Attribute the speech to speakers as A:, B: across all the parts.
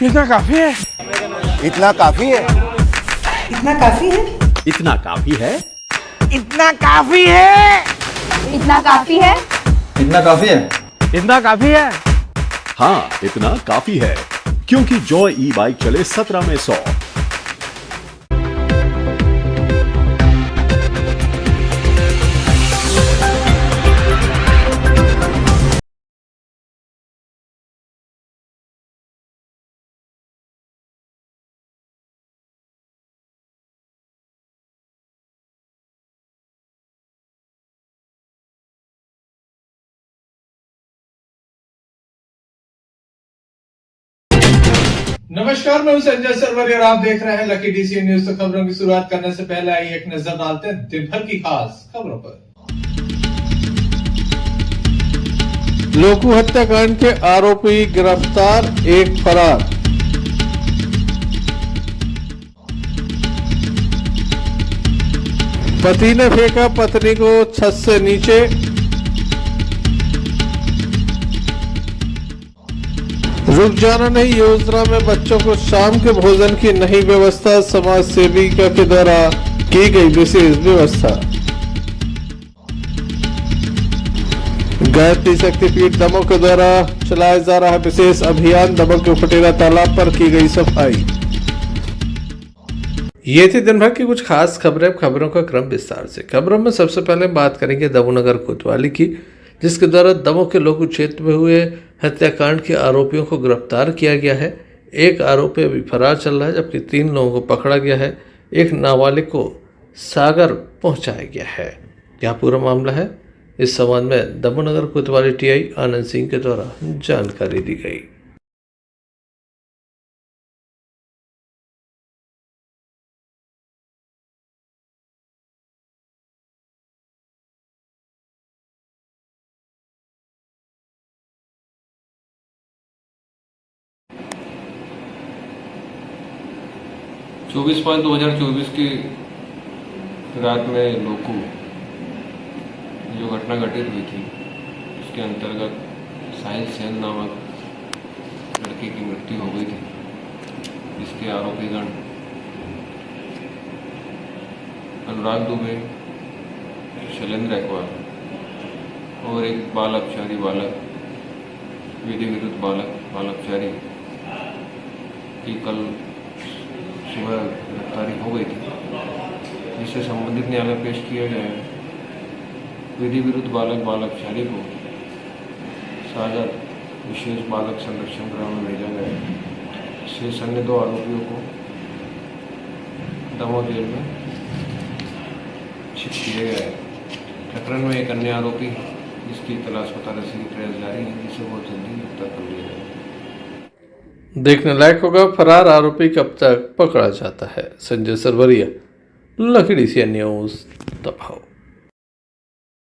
A: इतना काफी है।
B: इतना काफी है।
C: इतना काफी है।
D: इतना काफी है।
A: इतना काफी है।
E: इतना काफी है।
B: इतना काफी है।
A: इतना काफी है।
D: हाँ, इतना काफी है, क्योंकि जॉय ई बाइक चले 17 में 100।
F: नमस्कार, मैं हूं संजय सरवरी और आप देख रहे हैं लकी डीसी न्यूज। तो खबरों की शुरुआत करने से पहले आइए एक नजर डालते हैं दिन भर की खास खबरों पर।
G: लोकू हत्याकांड के आरोपी गिरफ्तार, एक फरार। पति ने फेंका पत्नी को छत से नीचे। रुक जाना नहीं योजना में बच्चों को शाम के भोजन की नहीं व्यवस्था, समाज सेविका के द्वारा की गई विशेष व्यवस्था। गायत्री शक्तिपीठ दमोह के द्वारा चलाया जा रहा विशेष अभियान, दमोह के फटेरा तालाब पर की गई सफाई। ये थी दिन भर की कुछ खास खबरें। खबरों का क्रम विस्तार से। खबरों में सबसे पहले बात करेंगे दमोह नगर कोतवाली की, जिसके द्वारा दमोह के लोकू क्षेत्र में हुए हत्याकांड के आरोपियों को गिरफ्तार किया गया है। एक आरोपी अभी फरार चल रहा है, जबकि 3 लोगों को पकड़ा गया है। एक नाबालिग को सागर पहुंचाया गया है। क्या पूरा मामला है, इस संबंध में दमोह नगर कोतवाली टीआई आनंद सिंह के द्वारा जानकारी दी गई।
H: चौबीस 5/2024 की रात में लोकू जो घटना घटित हुई थी, उसके अंतर्गत साहिल सेन नामक लड़के की मृत्यु हो गई थी, जिसके आरोपीगण अनुराग दुबे, शैलेंद्र एक्वार और एक बाल अपचारी बालक, विधि विरुद्ध बालकचारी की कल सुबह गिरफ्तारी हो गई थी, जिससे संबंधित न्यायालय पेश किया गया है। विधि विरुद्ध बालकचारी को सागर विशेष बालक संरक्षण गृह में भेजा गया है। शेष अन्य 2 आरोपियों को दमोह जेल में शिफ्ट किया गया है। प्रकरण में एक अन्य आरोपी जिसकी तलाश पता रसी की प्रयास जारी है, जिसे बहुत जल्दी गिरफ्तार कर लिया जाएगा।
G: देखने लायक होगा फरार आरोपी कब तक पकड़ा जाता है। Sanjay Sarwaria, Lucky DC News, Damoh.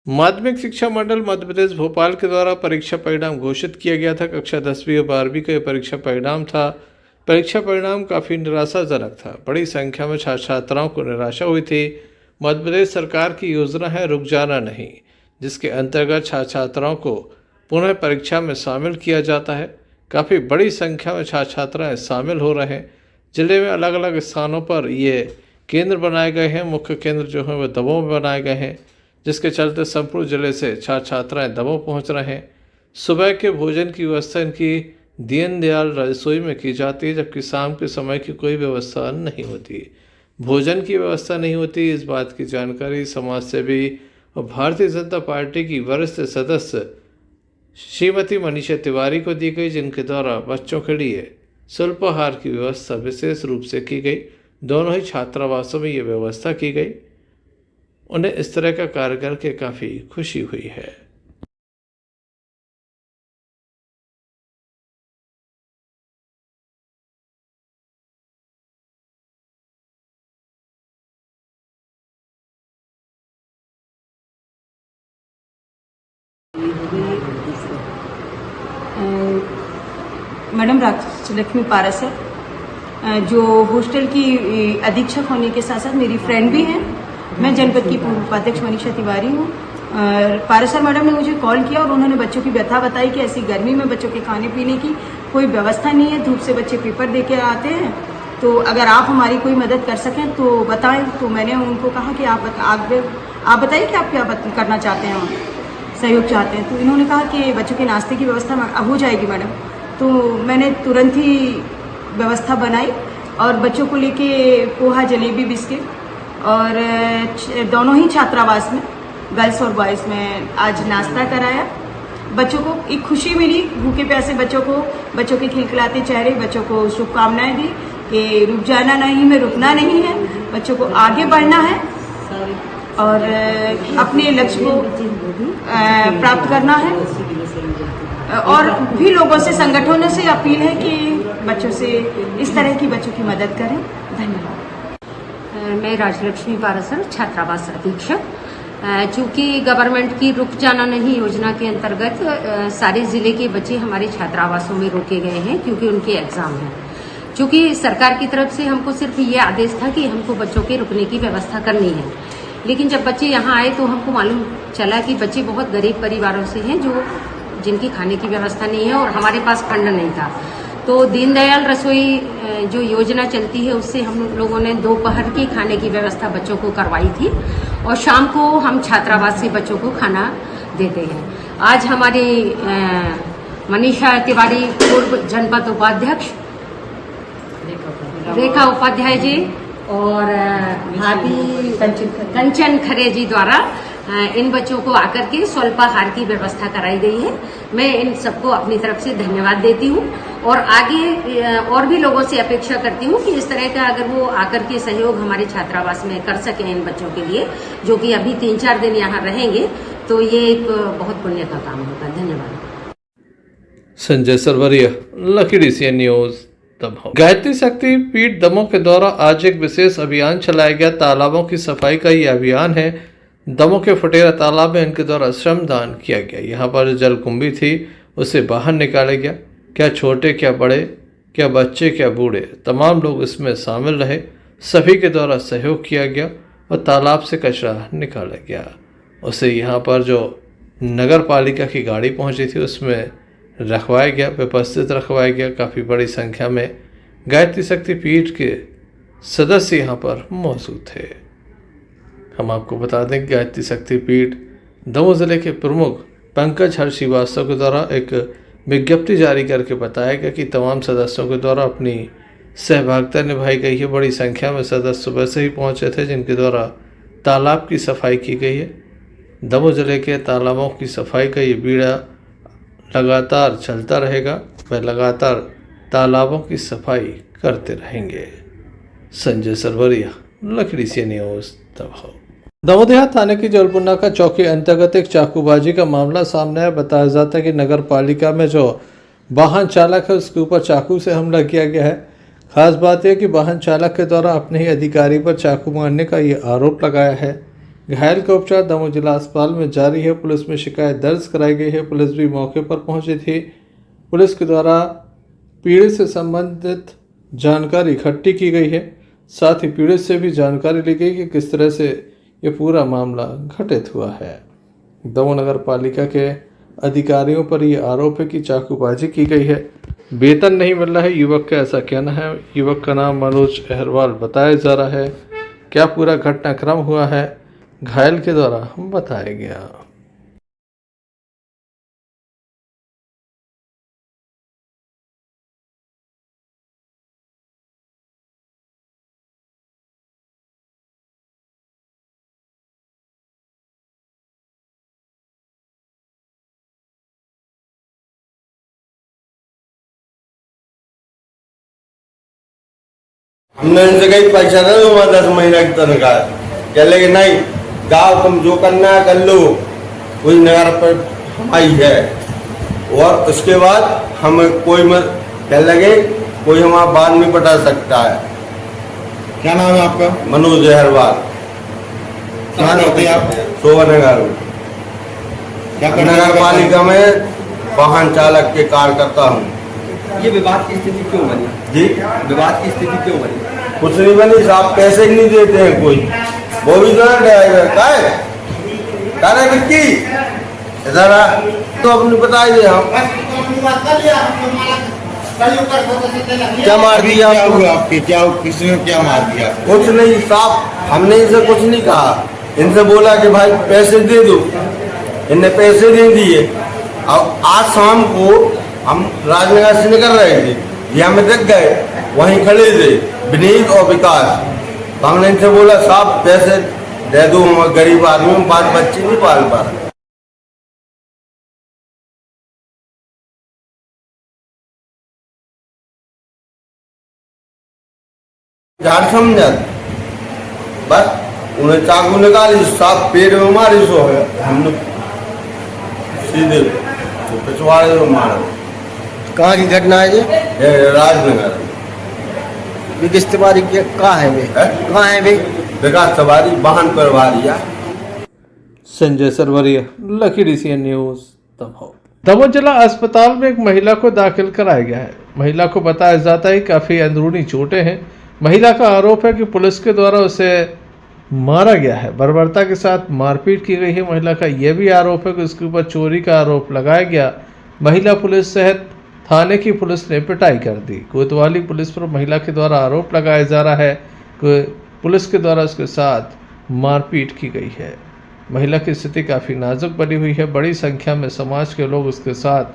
G: माध्यमिक शिक्षा मंडल मध्य प्रदेश भोपाल के द्वारा परीक्षा परिणाम घोषित किया गया था। कक्षा 10वीं और 12वीं का परीक्षा परिणाम था। परीक्षा परिणाम काफ़ी निराशाजनक था। बड़ी संख्या में छात्र छात्राओं को निराशा हुई थी। मध्य प्रदेश सरकार की योजना है रुक जाना नहीं, जिसके अंतर्गत छात्र छात्राओं को पुनः परीक्षा में शामिल किया जाता है। काफ़ी बड़ी संख्या में छात्र छात्राएँ शामिल हो रहे हैं। जिले में अलग अलग स्थानों पर ये केंद्र बनाए गए हैं। मुख्य केंद्र जो है वह दमोह में बनाए गए हैं, जिसके चलते संपूर्ण जिले से छात्र छात्राएँ दमोह पहुंच रहे हैं। सुबह के भोजन की व्यवस्था इनकी दीन दयाल रसोई में की जाती है, जबकि शाम के समय की कोई व्यवस्था नहीं होती। भोजन की व्यवस्था नहीं होती। इस बात की जानकारी समाज सेवी और भारतीय जनता पार्टी की वरिष्ठ सदस्य श्रीमती मनीषा तिवारी को दी गई, जिनके द्वारा बच्चों के लिए स्वल्पाहार की व्यवस्था विशेष रूप से की गई। दोनों ही छात्रावासों में ये व्यवस्था की गई। उन्हें इस तरह का कार्य करके काफ़ी खुशी हुई है।
C: मैडम राजलक्ष्मी पारसर, जो हॉस्टल की अधीक्षक होने के साथ साथ मेरी फ्रेंड भी हैं। मैं जनपद की पूर्व उपाध्यक्ष मनीषा तिवारी हूँ। पारसर मैडम ने मुझे कॉल किया और उन्होंने बच्चों की व्यथा बताई कि ऐसी गर्मी में बच्चों के खाने पीने की कोई व्यवस्था नहीं है। धूप से बच्चे पेपर दे के आते हैं, तो अगर आप हमारी कोई मदद कर सकें तो बताएं। तो मैंने उनको कहा कि आप बताइए कि आप क्या करना चाहते हैं, सहयोग चाहते हैं। तो इन्होंने कहा कि बच्चों के नाश्ते की व्यवस्था अब हो जाएगी मैडम। तो मैंने तुरंत ही व्यवस्था बनाई और बच्चों को लेके पोहा, जलेबी, बिस्किट और दोनों ही छात्रावास में, गर्ल्स और बॉयज़ में आज नाश्ता कराया। बच्चों को एक खुशी मिली, भूखे प्यासे बच्चों के खिलखिलाते चेहरे, बच्चों को शुभकामनाएं दी कि रुक जाना नहीं में रुकना नहीं है, बच्चों को आगे बढ़ना है और अपने लक्ष्य को प्राप्त करना है। और भी लोगों से, संगठनों से अपील है कि बच्चों से इस तरह की बच्चों की मदद करें। धन्यवाद।
I: मैं राजलक्ष्मी पारासर, छात्रावास अधीक्षक। चूँकि गवर्नमेंट की रुक जाना नहीं योजना के अंतर्गत सारे जिले के बच्चे हमारे छात्रावासों में रोके गए हैं क्योंकि उनके एग्जाम हैं। चूँकि सरकार की तरफ से हमको सिर्फ ये आदेश था कि हमको बच्चों के रुकने की व्यवस्था करनी है, लेकिन जब बच्चे यहाँ आए तो हमको मालूम चला कि बच्चे बहुत गरीब परिवारों से हैं जिनकी खाने की व्यवस्था नहीं है और हमारे पास फंड नहीं था। तो दीनदयाल रसोई जो योजना चलती है उससे हम लोगों ने दोपहर के खाने की व्यवस्था बच्चों को करवाई थी और शाम को हम छात्रावास से बच्चों को खाना देते हैं। आज हमारी मनीषा तिवारी, पूर्व जनपद उपाध्यक्ष, रेखा उपाध्याय जी और भाभी कंचन खरे जी द्वारा इन बच्चों को आकर के स्वल्पाहार की व्यवस्था कराई गई है। मैं इन सबको अपनी तरफ से धन्यवाद देती हूँ और आगे और भी लोगों से अपेक्षा करती हूँ कि इस तरह का अगर वो आकर के सहयोग हमारे छात्रावास में कर सकें इन बच्चों के लिए, जो कि अभी 3-4 दिन यहाँ रहेंगे, तो ये एक बहुत पुण्य का काम होगा। धन्यवाद।
G: Sanjay Sarwaria, lucky DCN news, Damoh. Gayatri Shakti Peeth Damoh के द्वारा आज एक विशेष अभियान चलाया गया। तालाबों की सफाई का ये अभियान है। दमोह के फटेरा तालाब में इनके द्वारा श्रमदान किया गया। यहाँ पर जो जलकुंभी थी उसे बाहर निकाला गया। क्या छोटे, क्या बड़े, क्या बच्चे, क्या बूढ़े, तमाम लोग इसमें शामिल रहे। सभी के द्वारा सहयोग किया गया और तालाब से कचरा निकाला गया। उसे यहाँ पर जो नगर पालिका की गाड़ी पहुँची थी उसमें रखवाया गया, व्यवस्थित रखवाया गया। काफ़ी बड़ी संख्या में गायत्री शक्ति पीठ के सदस्य यहाँ पर मौजूद थे। हम आपको बता दें कि गायत्री शक्ति पीठ दमोह जिले के प्रमुख पंकज हर श्रीवास्तव के द्वारा एक विज्ञप्ति जारी करके बताया गया कि तमाम सदस्यों के द्वारा अपनी सहभागिता निभाई गई है। बड़ी संख्या में सदस्य सुबह से ही पहुंचे थे जिनके द्वारा तालाब की सफाई की गई है। दमोह जिले के तालाबों की सफाई का ये बीड़ा लगातार चलता रहेगा। वह लगातार तालाबों की सफाई करते रहेंगे। Sanjay Sarwaria, lucky DCN news, Damoh. Damoh थाने की जलपुन्ना चौकी अंतर्गत एक चाकूबाजी का मामला सामने आया। बताया जाता है कि नगर पालिका में जो वाहन चालक है उसके ऊपर चाकू से हमला किया गया है। खास बात यह कि वाहन चालक के द्वारा अपने ही अधिकारी पर चाकू मारने का ये आरोप लगाया है। घायल का उपचार दमोह जिला अस्पताल में जारी है। पुलिस में शिकायत दर्ज कराई गई है। पुलिस भी मौके पर पहुंची थी। पुलिस के द्वारा पीड़ित से संबंधित जानकारी इकट्ठी की गई है। साथ ही पीड़ित से भी जानकारी ली गई कि किस तरह से ये पूरा मामला घटित हुआ है। दमोह नगर पालिका के अधिकारियों पर ये आरोप है कि चाकूबाजी की गई है। वेतन नहीं मिल रहा है, युवक का ऐसा कहना है। युवक का नाम मनोज अहरवाल बताया जा रहा है। क्या पूरा घटनाक्रम हुआ है घायल के द्वारा बताया गया।
B: हमने इनसे कहीं पैसा दे दो, 10 महीने की तनख्वाह। कह लेंगे नहीं, जाओ तुम जो करना है कर लो, कोई नगर पर हमारी है। और उसके बाद हम कोई मत कह लगे कोई हमारा बात नहीं पटा सकता है।
J: क्या नाम है आपका?
B: मनोज अहरवाल।
J: कहाँ रहते हैं आप?
B: शोभा नगर।
J: क्या
B: नगर पालिका में वाहन चालक के कार्य करता हूँ।
J: ये विवाद की स्थिति क्यों बनी
B: जी?
J: विवाद की स्थिति क्यों बनी?
B: कुछ नहीं बनी साहब, पैसे ही नहीं देते हैं कोई। वो भी ड्राइवर का है विक्की इधर तो अपने बताइए। हम क्या मार दिया
J: क्या
B: आपको?
J: हुआ आपके, क्या किसी ने क्या मार दिया?
B: कुछ नहीं साहब, हमने इनसे कुछ नहीं कहा। इनसे बोला कि भाई पैसे दे दो, इनने पैसे दे दिए। अब आज शाम को हम राजनगर से निकल रहे थे, ये हमें देख गए, वहीं खड़े थे विनीत और विकास। तो हमने इनसे बोला साहब पैसे दे दो, हम गरीब आदमी हम बाल बच्चे नहीं पाल पा रहे। झाड़ समझा, बस उन्हें चाकू निकाली, साफ पेट में मारी, सो है हमने सीधे तो पिछवाड़े में मारा।
J: कहाँ की घटना है
B: ये राजनगर
J: ये? किस तिवारी की कहाँ है वे?
B: है?
J: कहाँ है वे?
B: विकास सवारी वाहन पर वारिया।
G: Sanjay Sarwaria, lucky DCN news, Damoh. Damoh जिला अस्पताल में एक महिला को दाखिल कराया गया है। महिला को बताया जाता है काफ़ी अंदरूनी चोटें हैं। महिला का आरोप है कि पुलिस के द्वारा उसे मारा गया है, बर्बरता के साथ मारपीट की गई है। महिला का यह भी आरोप है कि उसके ऊपर चोरी का आरोप लगाया गया। महिला पुलिस सहित थाने की पुलिस ने पिटाई कर दी। कोतवाली पुलिस पर महिला के द्वारा आरोप लगाया जा रहा है कि पुलिस के द्वारा उसके साथ मारपीट की गई है। महिला की स्थिति काफ़ी नाजुक बनी हुई है। बड़ी संख्या में समाज के लोग उसके साथ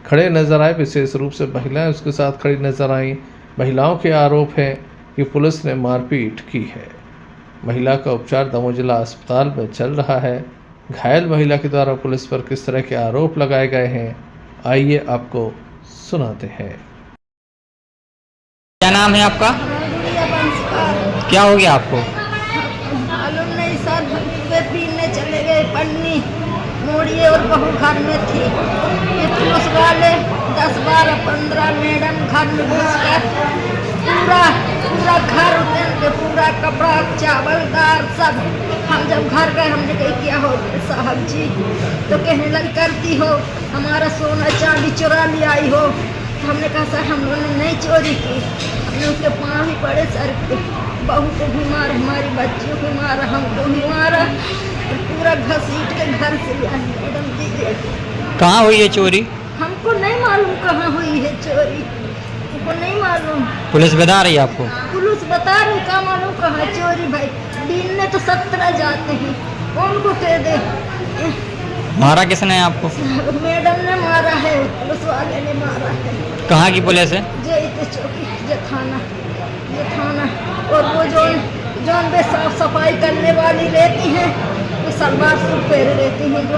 G: खड़े नजर आए, विशेष रूप से महिलाएं उसके साथ खड़ी नजर आईं। महिलाओं के आरोप हैं कि पुलिस ने मारपीट की है। महिला का उपचार दमोह जिला अस्पताल में चल रहा है। घायल महिला के द्वारा पुलिस पर किस तरह के आरोप लगाए गए हैं, आइए आपको सुनाते हैं।
K: क्या नाम है आपका? क्या हो गया आपको?
C: मालूम नहीं सर, वे पीने चले गए, पन्नी मोड़िए और बहू घर में थी। ये पुलिस वाले 10, 12, 15 मैडम घर में घुस कर पूरा घर उतर के पूरा कपड़ा चावल दाल सब। हम जब घर गए हमने कहा क्या हो साहब जी, तो कहने लगी करती हो हमारा सोना चांदी चुरा ले आई हो। तो हमने कहा सर हम लोगों ने नहीं चोरी की। हमने उसके पाँव ही पड़े सर पे, बहू को भी मारा, हमारी बच्चियों को मारा, हमको भी मारा, पूरा घसीट के घर से ले आई। मैडम दीजिए।
K: कहाँ हुई है चोरी?
C: हमको नहीं मालूम कहाँ हुई है चोरी, हमको नहीं मालूम।
K: पुलिस बता रही है आपको?
C: पुलिस बता रही, क्या मालूम कहाँ चोरी। भाई दिन में तो 17 जाते हैं, उनको कह दे।
K: मारा किसने आपको?
C: मैडम ने मारा है, पुलिस वाले ने मारा है।
K: कहाँ की पुलिस है?
C: जे चौकी, जे थाना। और वो जो बे साफ सफाई करने वाली रहती हैं, वो सलवार सूट पहने रहती हैं, जो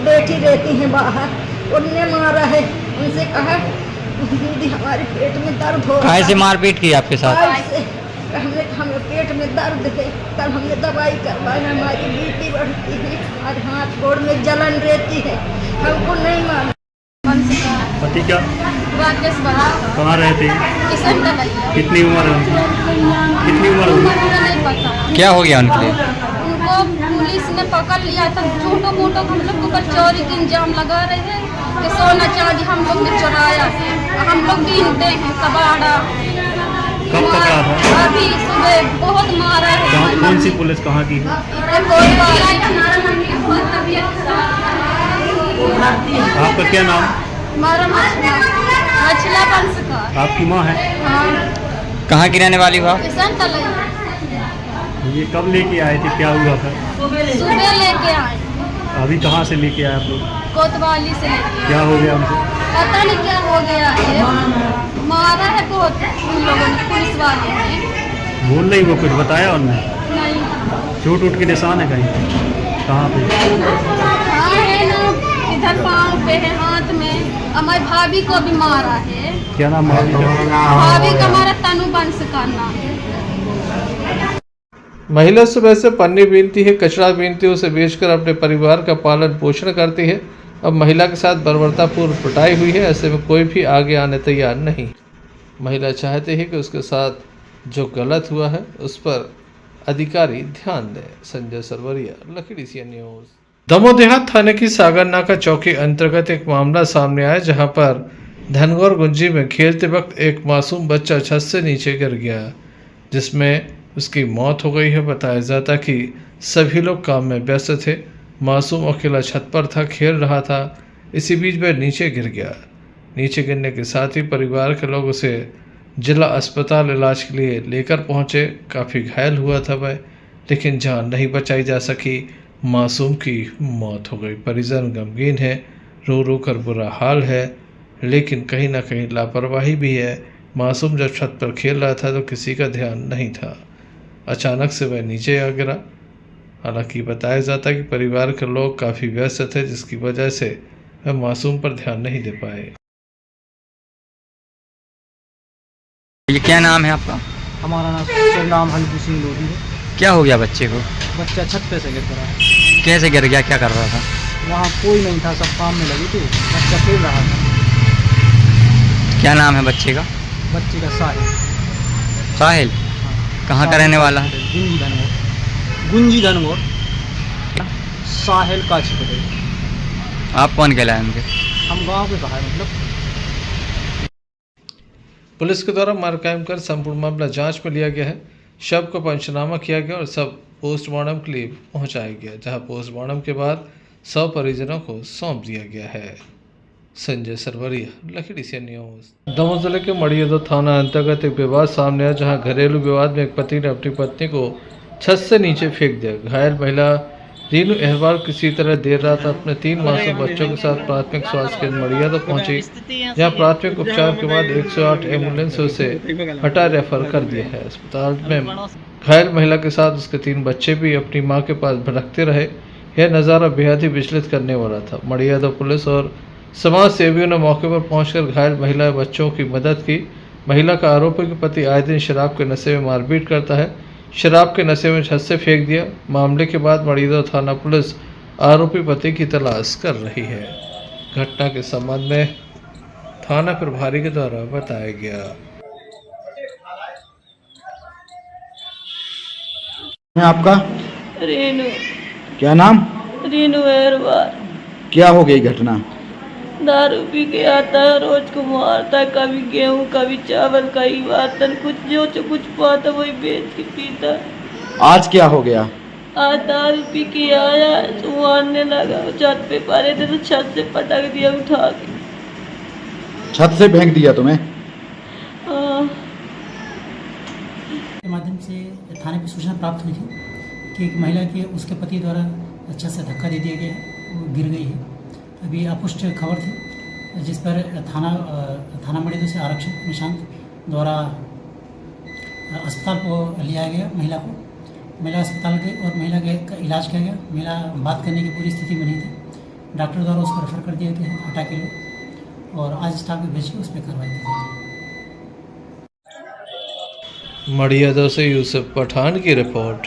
C: बैठी रहती हैं बाहर, उनने मारा है। उनसे कहा दीदी हमारे पेट में दर्द हो रहा है।
K: कैसे मारपीट की आपके साथ?
C: हमने हमें पेट में दर्द है, तब हमने दवाई करवाई, हमारी बीपी बढ़ती है, हमारे हाथ गोड़ में जलन रहती है, हमको नहीं मालूम।
L: पति क्या
C: राकेश बड़ा
L: कहाँ रहते हैं? कितनी उम्र है उनकी? कितनी उम्र होगी?
C: नहीं पता
K: क्या हो गया उनके लिए?
C: उनको पुलिस ने पकड़ लिया था, छोटो मोटो हम लोग ऊपर चोरी के इंजाम लगा रहे हैं कि सोना चांदी हम लोग ने चुराया है, हम लोग गिनते हैं कबाड़ा।
L: कब पकड़ा था?
C: अभी सुबह बहुत मारा है।
L: कौन सी पुलिस कहाँ की है? आपका क्या नाम?
C: हमारा मछला वंश का।
L: आपकी माँ है?
C: हाँ।
K: कहाँ की रहने वाली हो आप?
C: किसान तलई।
L: ये कब लेके आए थे, क्या हुआ था?
C: सुबह लेके आए।
L: अभी कहाँ से लेके आए आप लोग?
C: कोतवाली से लेके।
L: क्या हो गया उनको?
C: पता नहीं क्या हो गया है, मारा है बहुत उन लोगों ने, पुलिस वाले ने।
L: बोल रही वो कुछ बताया उन्होंने?
C: नहीं।
L: चोट उठ के निशान है कहीं? कहाँ पे?
C: हाँ है ना, इधर पाँव पे है, हाथ में। हमारी भाभी को भी मारा है।
L: क्या नाम भाभी का?
C: भाभी का हमारा तनु वंश का नाम है।
G: महिला सुबह से पन्नी बीनती है, कचरा बीनती है, उसे बेचकर अपने परिवार का पालन पोषण करती है। अब महिला के साथ बर्बरतापूर्व पिटाई हुई है, ऐसे में कोई भी आगे आने तैयार नहीं। महिला चाहती है कि उसके साथ जो गलत हुआ है उस पर अधिकारी ध्यान दें। Sanjay Sarwaria, lucky DCN news. Damoh देहात थाने की सागरनाका चौकी अंतर्गत एक मामला सामने आया, जहां पर धनगौर गुंजी में खेलते वक्त एक मासूम बच्चा छत से नीचे गिर गया, जिसमें उसकी मौत हो गई है। बताया जाता कि सभी लोग काम में व्यस्त थे, मासूम अकेला छत पर था, खेल रहा था, इसी बीच वह नीचे गिर गया। नीचे गिरने के साथ ही परिवार के लोग उसे जिला अस्पताल इलाज के लिए लेकर पहुंचे। काफ़ी घायल हुआ था वह, लेकिन जान नहीं बचाई जा सकी। मासूम की मौत हो गई। परिजन गमगीन है, रो रो कर बुरा हाल है, लेकिन कहीं ना कहीं लापरवाही भी है। मासूम जब छत पर खेल रहा था तो किसी का ध्यान नहीं था। अचानक से वह नीचे आ गिरा। हालांकि बताया जाता है कि परिवार के लोग काफ़ी व्यस्त थे, जिसकी वजह से वह मासूम पर ध्यान नहीं दे पाए।
K: ये क्या नाम है आपका?
J: हमारा नाम हल्दू सिंह लोधी है।
K: क्या हो गया बच्चे को?
J: बच्चा छत पे से गिर पड़ा है।
K: कैसे गिर गया, क्या कर रहा था?
J: वहाँ कोई नहीं था, सब काम में लगी थी। बच्चा खेल रहा था।
K: क्या नाम है बच्चे का?
J: बच्चे का साहिल।
K: साहिल? कहाँ का रहने वाला है?
J: गुंजी धनगोर साहिल काची पटेल।
K: आप कौन कहलाए उनके?
J: हम गाँव के कहा है, मतलब।
G: पुलिस के द्वारा मार कायम कर संपूर्ण मामला जांच में लिया गया है। शव को पंचनामा किया गया और सब पोस्टमार्टम के लिए पहुंचाया गया, जहां पोस्टमार्टम के बाद 100 परिजनों को सौंप दिया गया है। संजय सरवरिया, लखीडीसी न्यूज। दमोह जिले के मड़ियादो थाना अंतर्गत एक विवाद सामने आया, जहां घरेलू विवाद में एक पति ने अपनी पत्नी को छत से नीचे फेंक दिया। घायल महिला रीनू अहवाल किसी तरह देर रात अपने 3 मासूम बच्चों के साथ प्राथमिक स्वास्थ्य केंद्र मड़ियादो पहुंची, जहां प्राथमिक उपचार के बाद 108 एम्बुलेंस से उसे हटा रेफर कर दिया है। अस्पताल में घायल महिला के साथ उसके 3 बच्चे भी अपनी मां के पास भटकते रहे। यह नज़ारा बेहद ही विचलित करने वाला था। मड़ियादो पुलिस और समाज सेवियों ने मौके पर पहुंचकर घायल महिला बच्चों की मदद की। महिला का आरोप है कि पति आए दिन शराब के नशे में मारपीट करता है, शराब के नशे में छत से फेंक दिया। मामले के बाद मड़ियादो थाना पुलिस आरोपी पति की तलाश कर रही है। घटना के संबंध में थाना प्रभारी के द्वारा बताया गया।
J: आपका?
C: रेनू।
J: क्या नाम?
C: रेनू अहरवाल।
J: क्या हो गई घटना?
C: दारू पी के आता है, रोज को मारता है, कभी गेहूं कभी चावल कभी बर्तन, कुछ जो कुछ पाता वही बेच के पीता।
J: आज क्या हो गया?
C: आज दारू पी के आया तो मारने लगा। छत पे पड़े थे तो छत से पटक दिया उठा के।
J: छत से फेंक दिया तुम्हें?
M: के माध्यम से थाने पर सूचना प्राप्त हुई थी कि एक महिला के उसके पति द्वारा छत से धक्का दे दिया गया, वो गिर गई है। अभी अपुष्ट खबर थी, जिस पर थाना मड़ियादो से आरक्षक निशांत द्वारा अस्पताल को लिया गया महिला को। महिला अस्पताल गई और महिला का इलाज किया गया। महिला बात करने की पूरी स्थिति में नहीं थी। डॉक्टर द्वारा उसको रेफर कर दिया गया है हटा के लिए, और आज स्टाफ में भेज के उस पर कार्रवाई की जाएगी।
G: मड़ियादो से यूसुफ पठान की रिपोर्ट।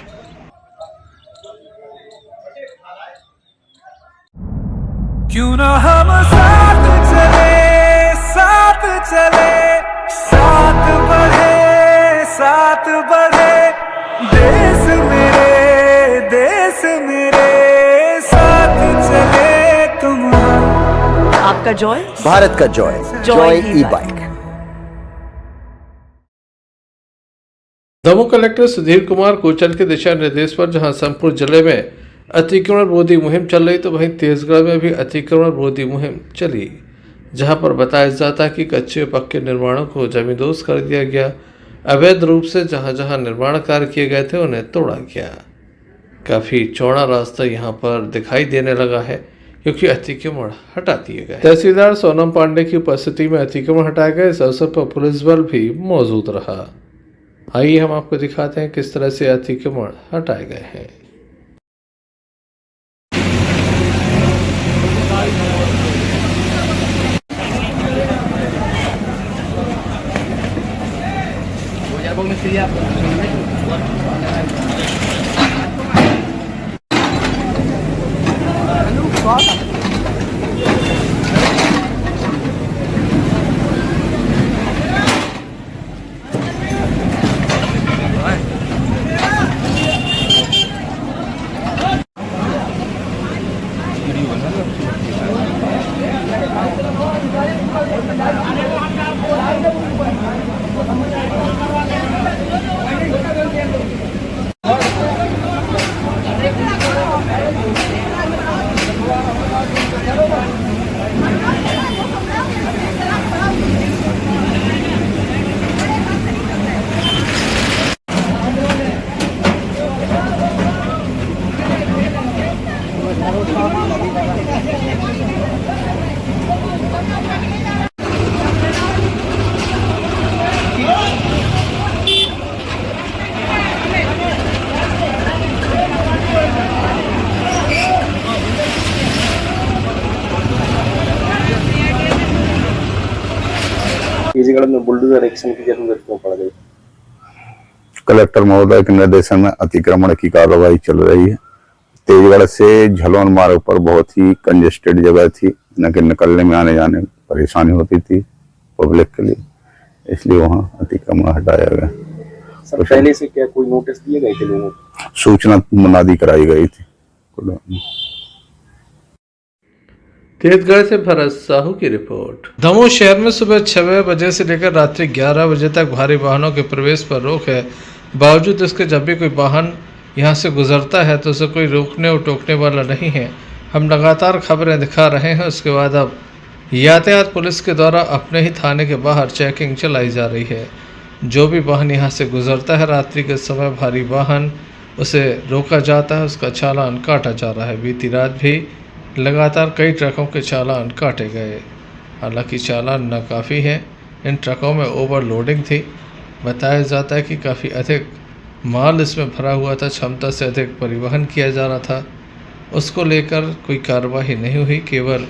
N: क्यों ना हम साथ चले, साथ चले, साथ बढ़े, साथ बढ़े, देश मेरे साथ चले तुम।
O: आपका जॉय,
J: भारत का जॉय, जॉय ई बाइक।
G: दमोह कलेक्टर सुधीर कुमार कोचल के दिशा निर्देश पर जहां संपूर्ण जिले में अतिक्रमण विरोधी मुहिम चल रही, तो वहीं तेजगढ़ में भी अतिक्रमण विरोधी मुहिम चली, जहां पर बताया जाता है कि कच्चे और पक्के निर्माणों को जमींदोज कर दिया गया। अवैध रूप से जहां जहां निर्माण कार्य किए गए थे उन्हें तोड़ा गया। काफ़ी चौड़ा रास्ता यहां पर दिखाई देने लगा है, क्योंकि अतिक्रमण हटा दिए गए। तहसीलदार सोनम पांडे की उपस्थिति में अतिक्रमण हटाए गए। इस अवसर पर पुलिस बल भी मौजूद रहा। आइए हम आपको दिखाते हैं किस तरह से अतिक्रमण हटाए गए हैं।
P: बुलडोजर एक्शन की जरूरत क्यों पड़ गई?
Q: कलेक्टर महोदय के निर्देशन में अतिक्रमण की कार्रवाई चल रही है। तेजगढ़ से झलोन मार्ग पर बहुत ही कंजेस्टेड जगह थी, निकलने में आने जाने में परेशानी होती थी पब्लिक के लिए, इसलिए वहाँ अतिक्रमण हटाया गया।
P: सर पहले से क्या कोई नोटिस दिए गए थे लोगों को?
Q: सूचना मुनादी कराई गई थी।
G: तेजगढ़ से भरत साहू की रिपोर्ट। दमोह शहर में सुबह 6 बजे से लेकर रात्रि 11 बजे तक भारी वाहनों के प्रवेश पर रोक है। बावजूद इसके जब भी कोई वाहन यहां से गुजरता है तो उसे कोई रोकने और टोकने वाला नहीं है। हम लगातार खबरें दिखा रहे हैं। उसके बाद अब यातायात पुलिस के द्वारा अपने ही थाने के बाहर चेकिंग चलाई जा रही है। जो भी वाहन यहां से गुजरता है रात्रि के समय भारी वाहन, उसे रोका जाता है, उसका चालान काटा जा रहा है। बीती रात भी लगातार कई ट्रकों के चालान काटे गए। हालांकि चालान नाकाफ़ी हैं। इन ट्रकों में ओवरलोडिंग थी। बताया जाता है कि काफ़ी अधिक माल इसमें भरा हुआ था, क्षमता से अधिक परिवहन किया जा रहा था। उसको लेकर कोई कार्रवाई नहीं हुई, केवल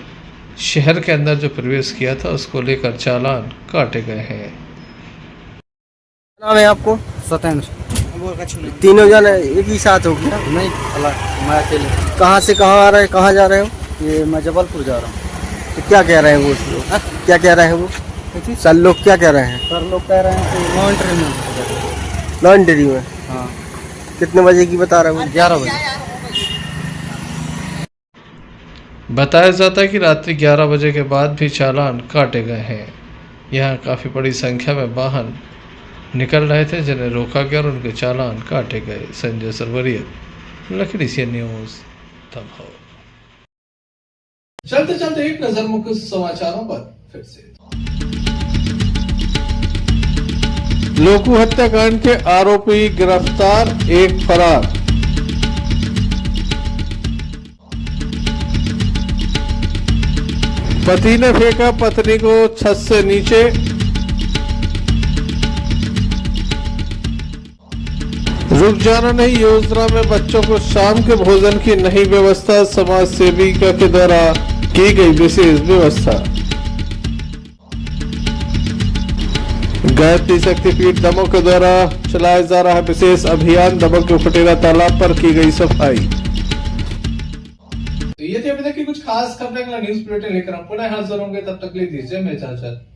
G: शहर के अंदर जो प्रवेश किया था उसको लेकर चालान काटे गए हैं।
J: नाम है आपको? सत्येंद्र।
K: तीनों जन एक ही साथ हो गया?
J: नहीं, अलग, मैं अकेले।
K: कहाँ से कहाँ आ रहे हैं, कहाँ जा रहे हो?
J: ये मैं जबलपुर जा रहा हूँ।
K: तो क्या कह रहे हैं वो लोग? क्या कह रहे हैं वो सर लोग? क्या कह रहे हैं?
J: सर लोग कह रहे हैं कि लॉन्ड्री में।
K: लॉन्ड्री में?
J: हाँ।
K: कितने बजे की बता रहे हो?
J: 11 बजे।
G: बताया जाता है कि रात्रि 11 बजे के बाद भी चालान काटे गए हैं। यहाँ काफ़ी बड़ी संख्या में वाहन निकल रहे थे जिन्हें रोका गया और उनके चालान काटे गए। Sanjay Sarwaria, Lucky DCN News, Damoh.
F: चलते चलते एक नजर मुख्य समाचारों पर फिर से।
G: लोकू हत्याकांड के आरोपी गिरफ्तार, एक फरार। पति ने फेंका पत्नी को छत से नीचे। रुक जाना नहीं योजना में बच्चों को शाम के भोजन की नहीं व्यवस्था, समाज सेविका के द्वारा की गई विशेष व्यवस्था। गायत्री शक्तिपीठ दमोह के द्वारा चलाया जा रहा है विशेष अभियान। दमोह के फटेरा तालाब पर की गई सफाई।
F: तो ये थे अभी तक की कुछ खास खबरें। अगला न्यूज बुलेटिन लेकर हम पुनः हाजिर होंगे, तब तक ले दीजिए मैं इजाजत।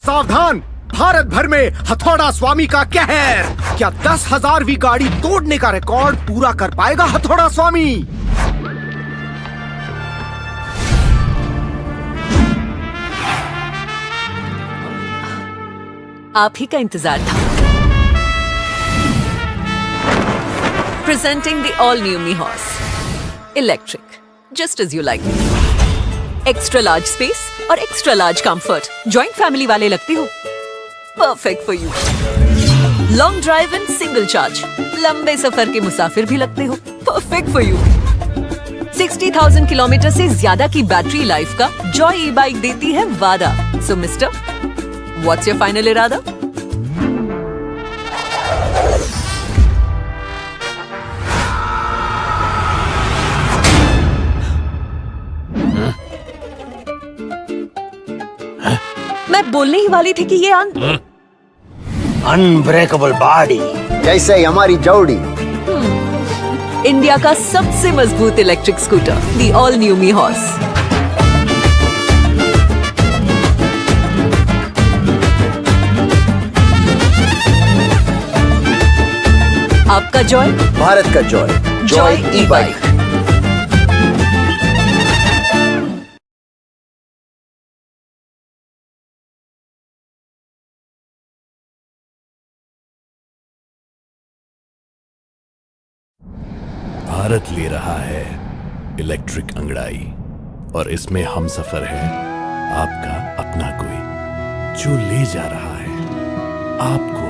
R: सावधान, भारत भर में हथौड़ा स्वामी का कहर। क्या 10,000वीं गाड़ी तोड़ने का रिकॉर्ड पूरा कर पाएगा हथौड़ा स्वामी?
O: आप ही का इंतजार था। प्रेजेंटिंग द ऑल न्यू मी हॉर्स electric, just as you like. Extra large space और extra large comfort. Joint family वाले लगते हो? Perfect for you. Long drive and single charge. लंबे सफर के मुसाफिर भी लगते हो? Perfect for you. 60,000 किलोमीटर से ज्यादा की बैटरी लाइफ का जॉय ई बाइक देती है वादा। सो मिस्टर, व्हाट्स योर फाइनल इरादा? मैं बोलने ही वाली थी कि ये
R: अनब्रेकेबल बॉडी जैसे हमारी जोड़ी।
O: इंडिया का सबसे मजबूत electric scooter, the all new मी हॉर्स। आपका जॉय,
R: भारत का जॉय, जॉय ई बाइक।
D: भारत ले रहा है इलेक्ट्रिक अंगड़ाई और इसमें हम सफर है आपका अपना कोई जो ले जा रहा है आपको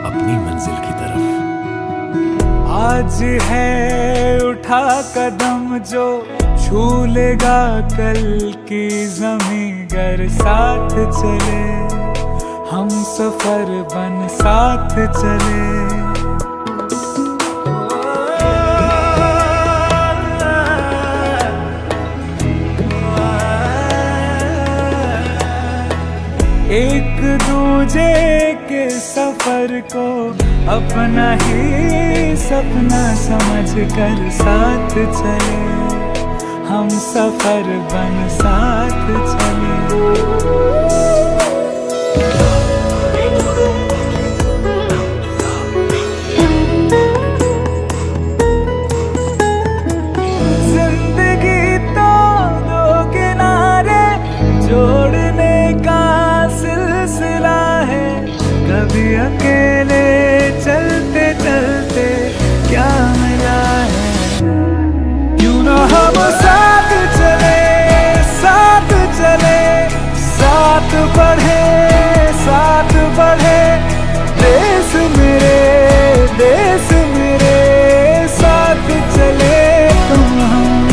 D: अपनी मंजिल की तरफ।
N: आज है उठा कदम जो छू लेगा कल की ज़मीं। गर साथ चले हम सफर बन साथ चले। मुझे के सफर को अपना ही सपना समझ कर साथ चले, हम सफर बन साथ चले। जिंदगी तो दो किनारे जोड़ने का सिलसिला है, कभी अकेले चलते चलते क्या मिला है। क्यों ना हम साथ चले, साथ चले, साथ बढ़े, साथ बढ़े, देश मेरे साथ चले तुम हम,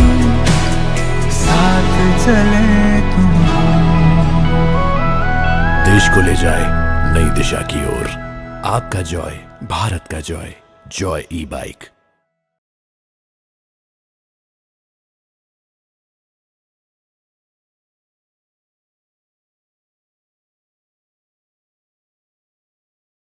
N: साथ चले तुम हम।
D: देश को ले जाए नई दिशा की ओर, आपका जॉय, भारत का जॉय, जॉय ई बाइक।